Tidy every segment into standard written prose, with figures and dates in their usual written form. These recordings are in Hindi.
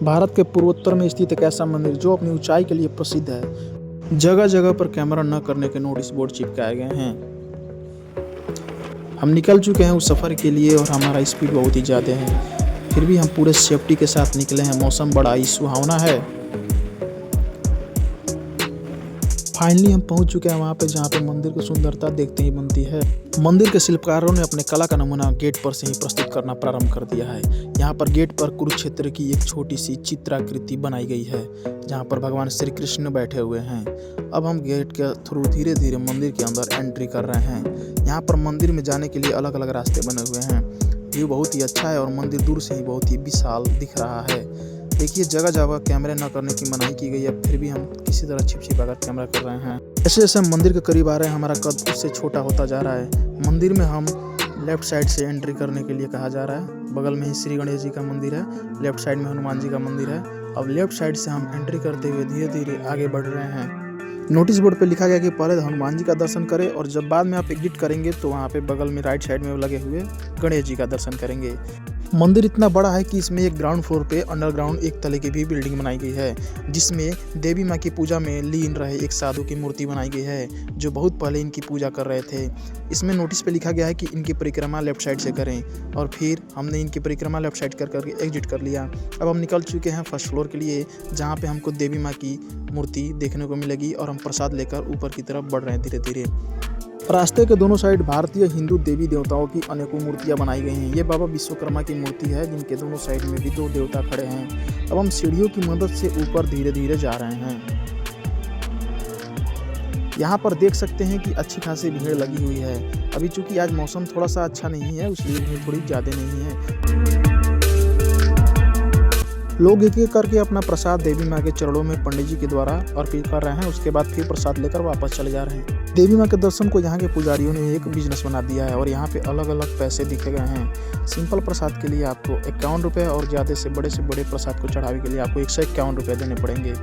भारत के पूर्वोत्तर में स्थित एक ऐसा मंदिर जो अपनी ऊंचाई के लिए प्रसिद्ध है। जगह जगह पर कैमरा न करने के नोटिस बोर्ड चिपकाए गए हैं। हम निकल चुके हैं उस सफ़र के लिए और हमारा स्पीड बहुत ही ज़्यादा है, फिर भी हम पूरे सेफ्टी के साथ निकले हैं। मौसम बड़ा ही सुहावना है। फाइनली हम पहुंच चुके हैं वहां पे जहां पे मंदिर की सुंदरता देखते ही बनती है। मंदिर के शिल्पकारों ने अपने कला का नमूना गेट पर से ही प्रस्तुत करना प्रारंभ कर दिया है। यहाँ पर गेट पर कुरुक्षेत्र की एक छोटी सी चित्राकृति बनाई गई है जहाँ पर भगवान श्री कृष्ण बैठे हुए हैं। अब हम गेट के थ्रू धीरे धीरे मंदिर के अंदर एंट्री कर रहे हैं। यहाँ पर मंदिर में जाने के लिए अलग अलग रास्ते बने हुए हैं। व्यू बहुत ही अच्छा है और मंदिर दूर से ही बहुत ही विशाल दिख रहा है। देखिए, जगह जगह कैमरे न करने की मनाही की गई है, फिर भी हम किसी तरह छिपा कर कैमरा कर रहे हैं। जैसे जैसे हम मंदिर के करीब आ रहे हैं, हमारा कद उससे छोटा होता जा रहा है। मंदिर में हम लेफ्ट साइड से एंट्री करने के लिए कहा जा रहा है। बगल में ही श्री गणेश जी का मंदिर है, लेफ्ट साइड में हनुमान जी का मंदिर है। अब लेफ्ट साइड से हम एंट्री करते हुए धीरे धीरे आगे बढ़ रहे हैं। नोटिस बोर्ड पे लिखा गया कि पहले हनुमान जी का दर्शन करें और जब बाद में आप एग्जिट करेंगे तो वहाँ पे बगल में राइट साइड में लगे हुए गणेश जी का दर्शन करेंगे। मंदिर इतना बड़ा है कि इसमें एक ग्राउंड फ्लोर पे अंडरग्राउंड एक तले की भी बिल्डिंग बनाई गई है, जिसमें देवी माँ की पूजा में लीन रहे एक साधु की मूर्ति बनाई गई है जो बहुत पहले इनकी पूजा कर रहे थे। इसमें नोटिस पे लिखा गया है कि इनकी परिक्रमा लेफ्ट साइड से करें और फिर हमने इनकी परिक्रमा लेफ्ट साइड करके एग्जिट कर लिया। अब हम निकल चुके हैं फर्स्ट फ्लोर के लिए, जहाँ पे हमको देवी माँ की मूर्ति देखने को मिलेगी और हम प्रसाद लेकर ऊपर की तरफ बढ़ रहे हैं धीरे धीरे। रास्ते के दोनों साइड भारतीय हिंदू देवी देवताओं की अनेकों मूर्तियां बनाई गई हैं। ये बाबा विश्वकर्मा की मूर्ति है जिनके दोनों साइड में भी दो देवता खड़े हैं। अब हम सीढ़ियों की मदद से ऊपर धीरे धीरे जा रहे हैं। यहाँ पर देख सकते हैं कि अच्छी खासी भीड़ लगी हुई है। अभी चूंकि आज मौसम थोड़ा सा अच्छा नहीं है, इसलिए भीड़ थोड़ी ज़्यादा नहीं है। लोग एक एक करके अपना प्रसाद देवी माँ के चरणों में पंडित जी के द्वारा अर्पित कर रहे हैं। उसके बाद फिर प्रसाद लेकर वापस चले जा रहे हैं। देवी माँ के दर्शन को यहाँ के पुजारियों ने एक बिजनेस बना दिया है और यहाँ पे अलग अलग पैसे दिखे गए हैं। सिंपल प्रसाद के लिए आपको 51 रुपये और ज़्यादा से बड़े प्रसाद को चढ़ावे के लिए आपको 151 रुपये देने पड़ेंगे,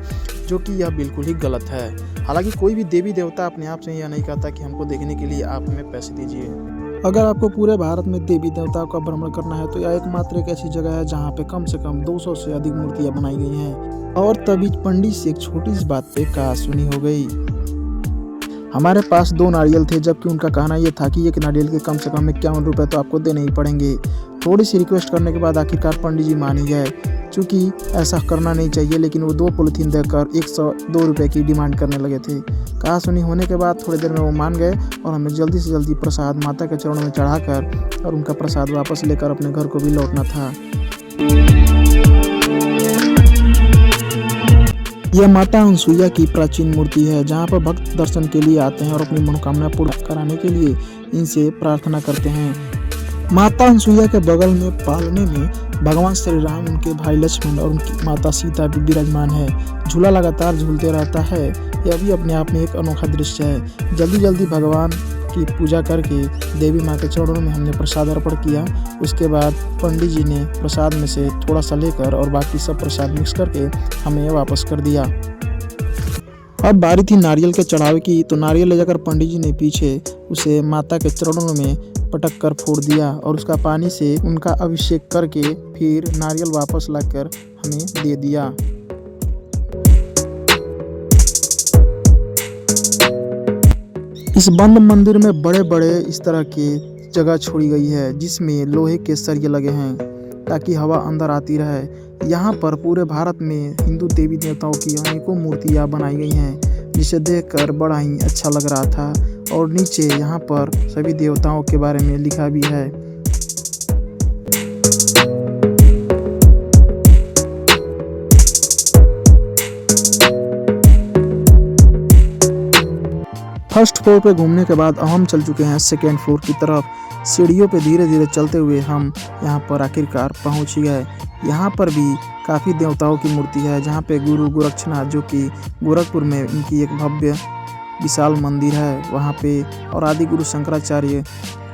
जो कि यह बिल्कुल ही गलत है। हालांकि कोई भी देवी देवता अपने आप से यह नहीं कहता कि हमको देखने के लिए आप हमें पैसे दीजिए। अगर आपको पूरे भारत में देवी देवताओं का भ्रमण करना है तो यह एकमात्र एक ऐसी जगह है जहाँ पे कम से कम 200 से अधिक मूर्तियाँ बनाई गई हैं। और तभी पंडित से एक छोटी सी बात पे कहा सुनी हो गई। हमारे पास 2 नारियल थे, जबकि उनका कहना यह था कि एक नारियल के कम से कम 51 रुपये तो आपको देने ही पड़ेंगे। थोड़ी सी रिक्वेस्ट करने के बाद आखिरकार पंडित जी मान ही गए। चूँकि ऐसा करना नहीं चाहिए, लेकिन वो 2 पॉलीथीन देकर 102 रुपये की डिमांड करने लगे थे। कहा सुनी होने के बाद थोड़ी देर में वो मान गए और हमें जल्दी से जल्दी प्रसाद माता के चरणों में चढ़ाकर और उनका प्रसाद वापस लेकर अपने घर को भी लौटना था। यह माता अनसुईया की प्राचीन मूर्ति है, जहाँ पर भक्त दर्शन के लिए आते हैं और अपनी मनोकामना पूर्ण कराने के लिए इनसे प्रार्थना करते हैं। माता अनसुईया के बगल में पालने में भगवान श्री राम, उनके भाई लक्ष्मण और उनकी माता सीता भी विराजमान है। झूला लगातार झूलते रहता है। यह भी अपने आप में एक अनोखा दृश्य है। जल्दी जल्दी भगवान की पूजा करके देवी माँ के चरणों में हमने प्रसाद अर्पण किया। उसके बाद पंडित जी ने प्रसाद में से थोड़ा सा लेकर और बाकी सब प्रसाद मिक्स करके हमें वापस कर दिया। अब बारी थी नारियल के चढ़ावे की, तो नारियल ले जाकर पंडित जी ने पीछे उसे माता के चरणों में पटक कर फोड़ दिया और उसका पानी से उनका अभिषेक करके फिर नारियल वापस लाकर हमें दे दिया। इस बंद मंदिर में बड़े बड़े इस तरह के जगह छोड़ी गई है, जिसमें लोहे के सरिये लगे हैं ताकि हवा अंदर आती रहे। यहाँ पर पूरे भारत में हिंदू देवी देवताओं की अनेकों मूर्तियाँ बनाई गई हैं, जिसे देखकर बड़ा ही अच्छा लग रहा था। और नीचे यहाँ पर सभी देवताओं के बारे में लिखा भी है। फर्स्ट फ्लोर पे घूमने के बाद हम चल चुके हैं सेकेंड फ्लोर की तरफ। सीढ़ियों पे धीरे धीरे चलते हुए हम यहाँ पर आखिरकार पहुँच ही गए। यहाँ पर भी काफ़ी देवताओं की मूर्ति है, जहाँ पे गुरु गोरक्षनाथ, जो कि गोरखपुर में इनकी एक भव्य विशाल मंदिर है वहाँ पे, और आदि गुरु शंकराचार्य,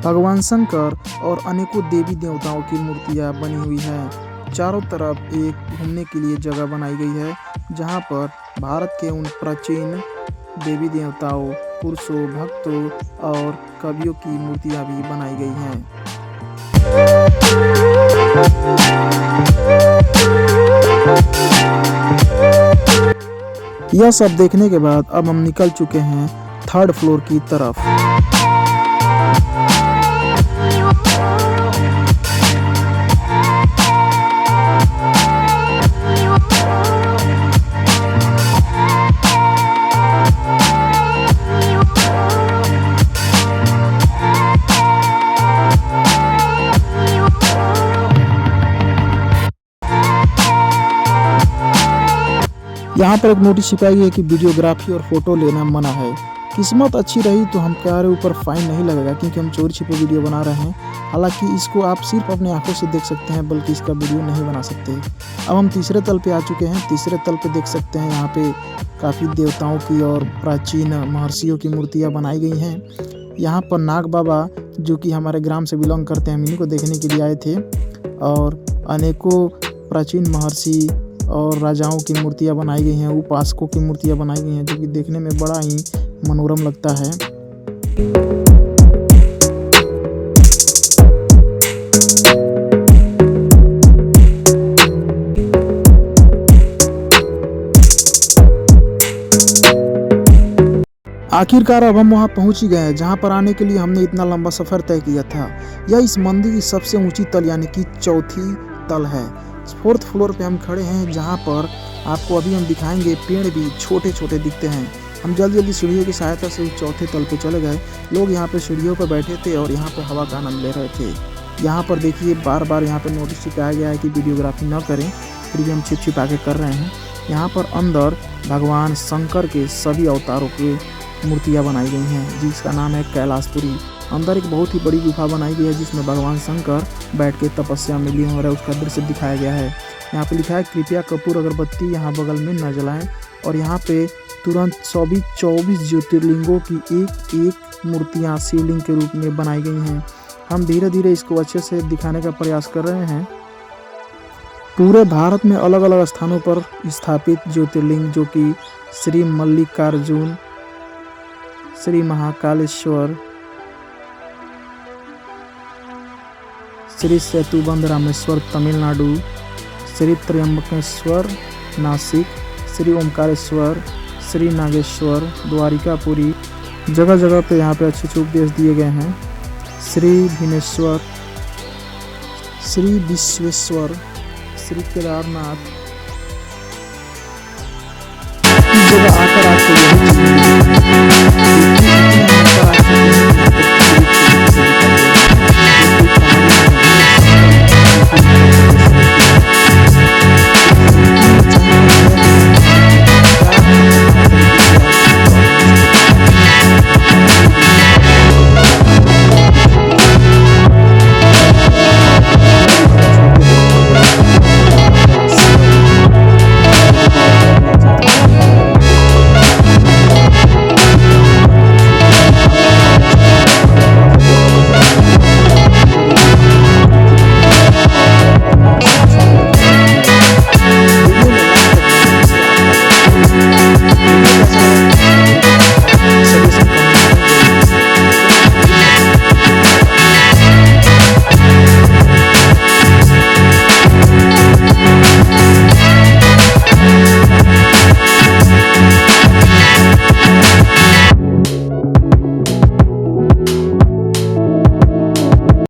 भगवान शंकर और अनेकों देवी देवताओं की मूर्तियाँ बनी हुई हैं। चारों तरफ एक घूमने के लिए जगह बनाई गई है, जहाँ पर भारत के उन प्राचीन देवी देवताओं, पुरुषों, भक्तों और कवियों की मूर्तियाँ भी बनाई गई हैं। यह सब देखने के बाद अब हम निकल चुके हैं 3rd फ्लोर की तरफ। यहाँ पर एक नोटिस छिपाई है कि वीडियोग्राफी और फोटो लेना मना है। किस्मत अच्छी रही तो हमारे ऊपर फाइन नहीं लगेगा, क्योंकि हम चोरी छिपे वीडियो बना रहे हैं। हालांकि इसको आप सिर्फ अपनी आंखों से देख सकते हैं, बल्कि इसका वीडियो नहीं बना सकते। अब हम तीसरे तल पे आ चुके हैं। तीसरे तल पे देख सकते हैं यहाँ पे काफ़ी देवताओं की और प्राचीन महर्षियों की मूर्तियाँ बनाई गई हैं। यहाँ पर नाग बाबा, जो कि हमारे ग्राम से बिलोंग करते हैं, हम इन्हीं को देखने के लिए आए थे। और अनेकों प्राचीन महर्षि और राजाओं की मूर्तियाँ बनाई गई हैं, उपासकों की मूर्तियाँ बनाई गई हैं, जो कि देखने में बड़ा ही मनोरम लगता है। आखिरकार अब हम वहां पहुंच ही गए हैं, जहां पर आने के लिए हमने इतना लंबा सफ़र तय किया था। यह इस मंदिर की सबसे ऊंची तल यानी कि चौथी तल है। 4th फ्लोर पे हम खड़े हैं, जहां पर आपको अभी हम दिखाएंगे पेड़ भी छोटे छोटे दिखते हैं। हम जल्दी जल्दी सीढ़ियों की सहायता से 4थे तल पे चले गए। लोग यहाँ पे सीढ़ियों पर बैठे थे और यहाँ पर हवा का आनंद ले रहे थे। यहाँ पर देखिए बार बार यहाँ पर नोटिस चिपकाया गया है कि वीडियोग्राफी न करें, फिर भी हम छिपा के कर रहे हैं। यहाँ पर अंदर भगवान शंकर के सभी अवतारों की मूर्तियाँ बनाई गई हैं, जिसका नाम है कैलाशपुरी। अंदर एक बहुत ही बड़ी गुफा बनाई गई है, जिसमें भगवान शंकर बैठ के तपस्या में लीन हो रहे हैं, उसका दृश्य दिखाया गया है। यहाँ पे लिखा है कृपया कपूर अगरबत्ती यहाँ बगल में न जलाएं। और यहाँ पे तुरंत 24 ज्योतिर्लिंगों की एक एक मूर्तियाँ शिवलिंग के रूप में बनाई गई हैं। हम धीरे धीरे इसको अच्छे से दिखाने का प्रयास कर रहे हैं। पूरे भारत में अलग अलग स्थानों पर स्थापित ज्योतिर्लिंग, जो कि श्री मल्लिकार्जुन, श्री महाकालेश्वर, श्री सेतुबंध रामेश्वर तमिलनाडु, श्री त्र्यंबकेश्वर नासिक, श्री ओमकारेश्वर, श्री नागेश्वर द्वारिकापुरी, जगह जगह पे यहाँ पे अच्छे उपदेश दिए गए हैं। श्री भीमेश्वर, श्री विश्वेश्वर, श्री केदारनाथ,